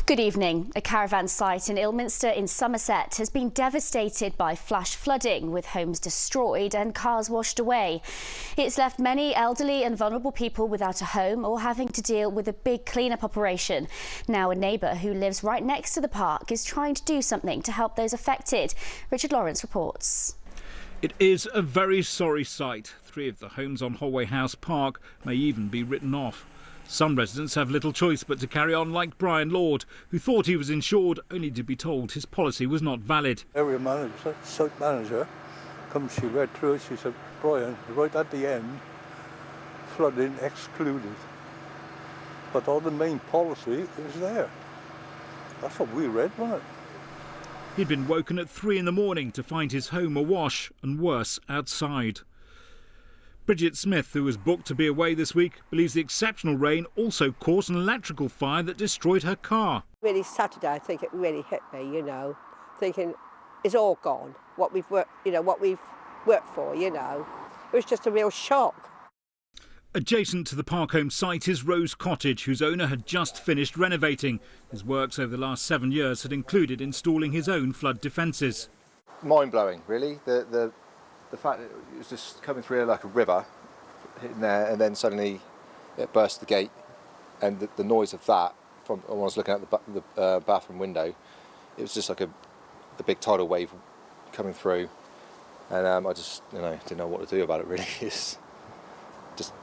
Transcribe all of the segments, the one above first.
Good evening. A caravan site in Ilminster in Somerset has been devastated by flash flooding, with homes destroyed and cars washed away. It's left many elderly and vulnerable people without a home or having to deal with a big clean-up operation. Now a neighbour who lives right next to the park is trying to do something to help those affected. Richard Lawrence reports. It is a very sorry sight. 3 of the homes on Hollyoaks Park may even be written off. Some residents have little choice but to carry on like Brian Lord, who thought he was insured only to be told his policy was not valid. Area manager, site manager, she read through it, she said, Brian, right at the end, flooding excluded. But all the main policy is there. That's what we read, wasn't it? He'd been woken at 3 in the morning to find his home awash and worse outside. Bridget Smith, who was booked to be away this week, believes the exceptional rain also caused an electrical fire that destroyed her car. Really Saturday, I think it really hit me, thinking it's all gone. What we've worked for, It was just a real shock. Adjacent to the park home site is Rose Cottage, whose owner had just finished renovating. His works over the last 7 years had included installing his own flood defences. Mind-blowing, really. The fact that it was just coming through like a river, hitting there, and then suddenly it burst the gate, and the noise of that, from when I was looking out the bathroom window, it was just like a big tidal wave coming through, and I just didn't know what to do about it really. It's just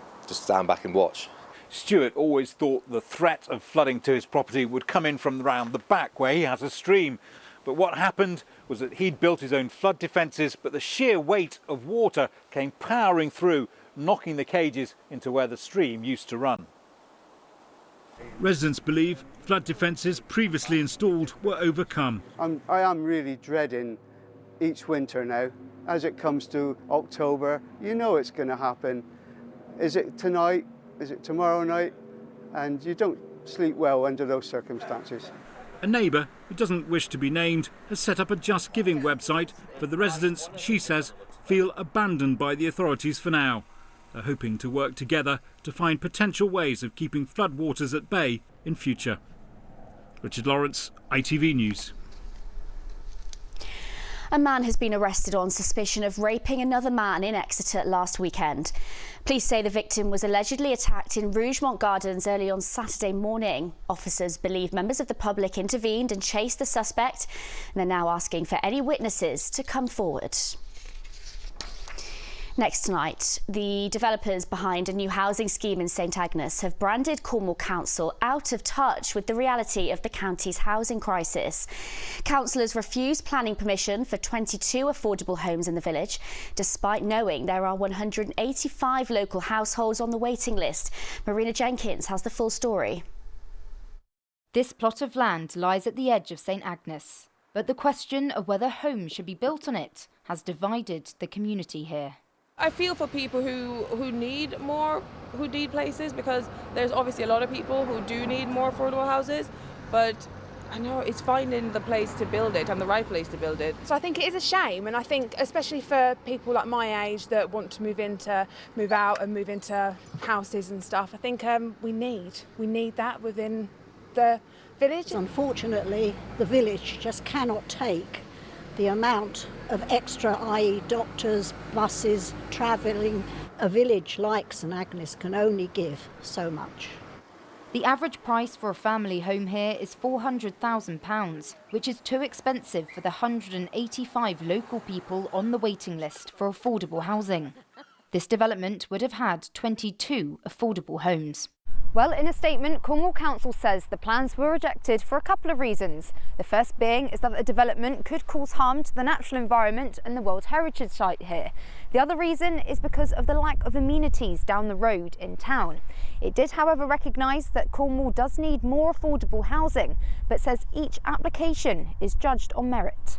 stand back and watch. Stuart always thought the threat of flooding to his property would come in from round the back where he has a stream. But what happened was that he'd built his own flood defences, but the sheer weight of water came powering through, knocking the cages into where the stream used to run. Residents believe flood defences previously installed were overcome. I am really dreading each winter now. As it comes to October, it's going to happen. Is it tonight? Is it tomorrow night? And you don't sleep well under those circumstances. A neighbour, who doesn't wish to be named, has set up a Just Giving website for the residents she says feel abandoned by the authorities for now. They're hoping to work together to find potential ways of keeping floodwaters at bay in future. Richard Lawrence, ITV News. A man has been arrested on suspicion of raping another man in Exeter last weekend. Police say the victim was allegedly attacked in Rougemont Gardens early on Saturday morning. Officers believe members of the public intervened and chased the suspect, and they're now asking for any witnesses to come forward. Next tonight, the developers behind a new housing scheme in St Agnes have branded Cornwall Council out of touch with the reality of the county's housing crisis. Councillors refused planning permission for 22 affordable homes in the village, despite knowing there are 185 local households on the waiting list. Marina Jenkins has the full story. This plot of land lies at the edge of St Agnes, but the question of whether homes should be built on it has divided the community here. I feel for people who need places, because there's obviously a lot of people who do need more affordable houses, but I know it's finding the place to build it and the right place to build it. So I think it is a shame, and I think especially for people like my age that want to move out and move into houses and stuff, I think we need that within the village. Unfortunately, the village just cannot take the amount of extra, i.e. doctors, buses, travelling. A village like St Agnes can only give so much. The average price for a family home here is £400,000, which is too expensive for the 185 local people on the waiting list for affordable housing. This development would have had 22 affordable homes. Well, in a statement, Cornwall Council says the plans were rejected for a couple of reasons. The first being is that the development could cause harm to the natural environment and the World Heritage Site here. The other reason is because of the lack of amenities down the road in town. It did, however, recognise that Cornwall does need more affordable housing, but says each application is judged on merit.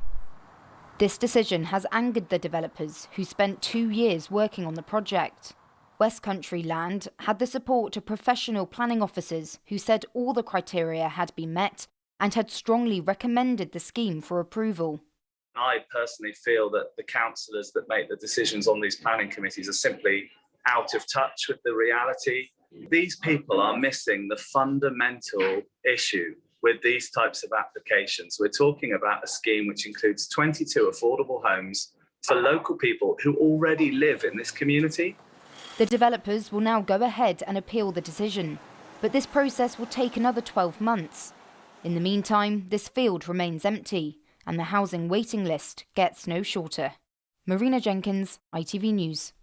This decision has angered the developers, who spent 2 years working on the project. West Country Land had the support of professional planning officers who said all the criteria had been met and had strongly recommended the scheme for approval. I personally feel that the councillors that make the decisions on these planning committees are simply out of touch with the reality. These people are missing the fundamental issue with these types of applications. We're talking about a scheme which includes 22 affordable homes for local people who already live in this community. The developers will now go ahead and appeal the decision, but this process will take another 12 months. In the meantime, this field remains empty and the housing waiting list gets no shorter. Marina Jenkins, ITV News.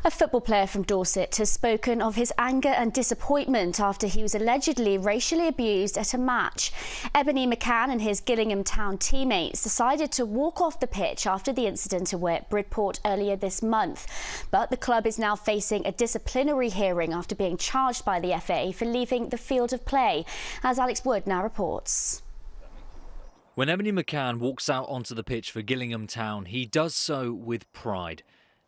A football player from Dorset has spoken of his anger and disappointment after he was allegedly racially abused at a match. Ebony McCann and his Gillingham Town teammates decided to walk off the pitch after the incident away at Bridport earlier this month. But the club is now facing a disciplinary hearing after being charged by the FA for leaving the field of play, as Alex Wood now reports. When Ebony McCann walks out onto the pitch for Gillingham Town, he does so with pride.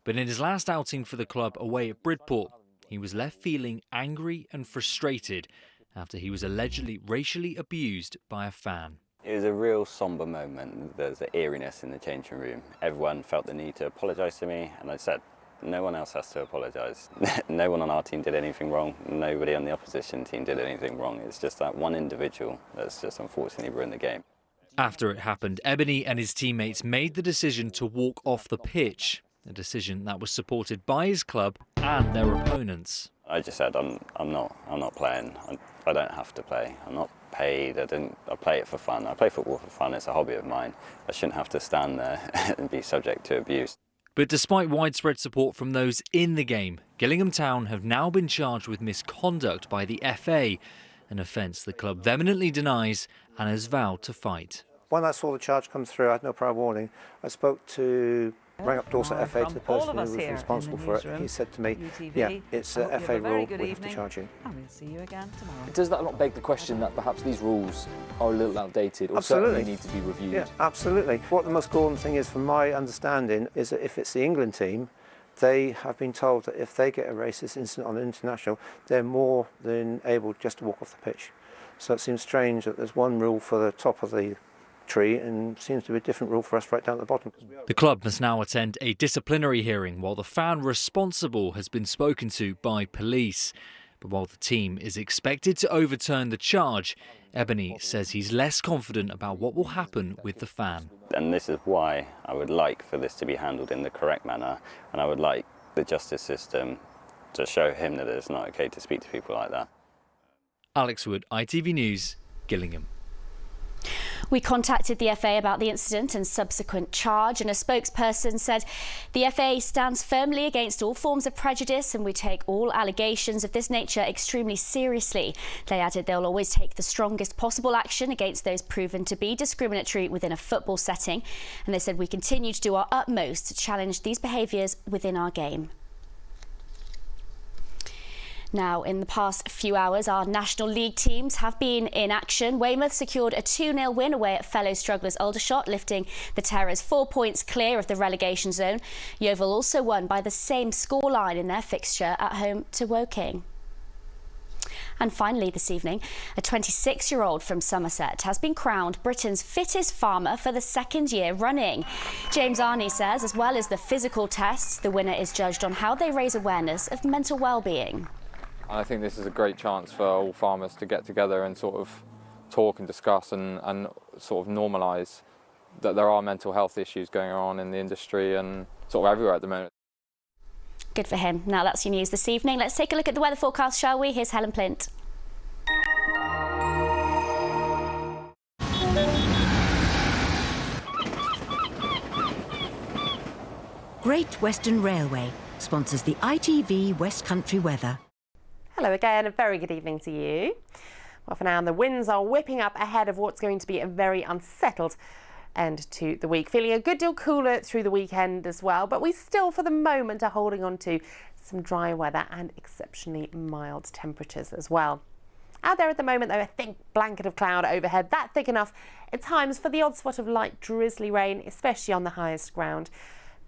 But in his last outing for the club away at Bridport, he was left feeling angry and frustrated after he was allegedly racially abused by a fan. It was a real sombre moment. There was an eeriness in the changing room. Everyone felt the need to apologise to me, and I said, no one else has to apologise. No one on our team did anything wrong. Nobody on the opposition team did anything wrong. It's just that one individual that's just unfortunately ruined the game. After it happened, Ebony and his teammates made the decision to walk off the pitch. A decision that was supported by his club and their opponents. I just said I'm not playing. I don't have to play. I'm not paid. I play it for fun. I play football for fun. It's a hobby of mine. I shouldn't have to stand there and be subject to abuse. But despite widespread support from those in the game, Gillingham Town have now been charged with misconduct by the FA, an offence the club vehemently denies and has vowed to fight. When I saw the charge come through, I had no prior warning. I rang up Dorset FA to the person who was responsible for it. He said to me, yeah, it's a FA rule, we have to charge you. And we'll see you again tomorrow. Does that not beg the question that perhaps these rules are a little outdated or certainly need to be reviewed? Yeah, absolutely. What the most galling thing is, from my understanding, is that if it's the England team, they have been told that if they get a racist incident on an international, they're more than able just to walk off the pitch. So it seems strange that there's one rule for the top of the tree and seems to be a different rule for us right down at the bottom. The club must now attend a disciplinary hearing while the fan responsible has been spoken to by police. But while the team is expected to overturn the charge, Ebony says he's less confident about what will happen with the fan. And this is why I would like for this to be handled in the correct manner, and I would like the justice system to show him that it's not okay to speak to people like that. Alex Wood, ITV News, Gillingham. We contacted the FA about the incident and subsequent charge, and a spokesperson said the FA stands firmly against all forms of prejudice and we take all allegations of this nature extremely seriously. They added they'll always take the strongest possible action against those proven to be discriminatory within a football setting, and they said we continue to do our utmost to challenge these behaviours within our game. Now, in the past few hours, our National League teams have been in action. Weymouth secured a 2-0 win away at fellow strugglers Aldershot, lifting the Terrors 4 points clear of the relegation zone. Yeovil also won by the same scoreline in their fixture at home to Woking. And finally this evening, a 26-year-old from Somerset has been crowned Britain's fittest farmer for the second year running. James Arney says, as well as the physical tests, the winner is judged on how they raise awareness of mental well-being. I think this is a great chance for all farmers to get together and sort of talk and discuss and sort of normalise that there are mental health issues going on in the industry and sort of everywhere at the moment. Good for him. Now that's your news this evening. Let's take a look at the weather forecast, shall we? Here's Helen Plint. Great Western Railway sponsors the ITV West Country weather. Hello again, a very good evening to you. Well, for now, the winds are whipping up ahead of what's going to be a very unsettled end to the week. Feeling a good deal cooler through the weekend as well, but we still, for the moment, are holding on to some dry weather and exceptionally mild temperatures as well. Out there at the moment, though, a thick blanket of cloud overhead, that thick enough at times for the odd spot of light drizzly rain, especially on the highest ground,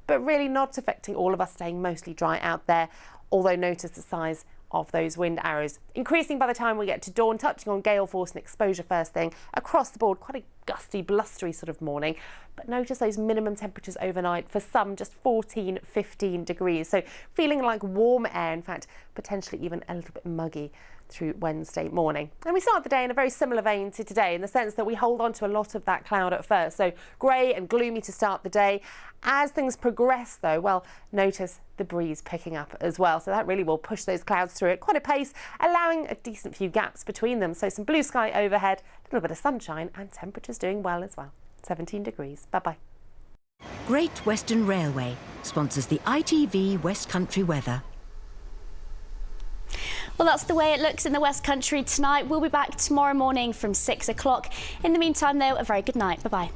but really not affecting all of us, staying mostly dry out there, although notice the size of those wind arrows increasing by the time we get to dawn, touching on gale force and exposure first thing across the board. Quite a gusty, blustery sort of morning, but notice those minimum temperatures overnight, for some just 14-15 degrees, so feeling like warm air, in fact potentially even a little bit muggy through Wednesday morning. And we start the day in a very similar vein to today, in the sense that we hold on to a lot of that cloud at first. So grey and gloomy to start the day. As things progress though, well, notice the breeze picking up as well. So that really will push those clouds through at quite a pace, allowing a decent few gaps between them. So some blue sky overhead, a little bit of sunshine, and temperatures doing well as well. 17 degrees. Bye-bye. Great Western Railway sponsors the ITV West Country weather. Well, that's the way it looks in the West Country tonight. We'll be back tomorrow morning from 6 o'clock. In the meantime, though, a very good night. Bye-bye.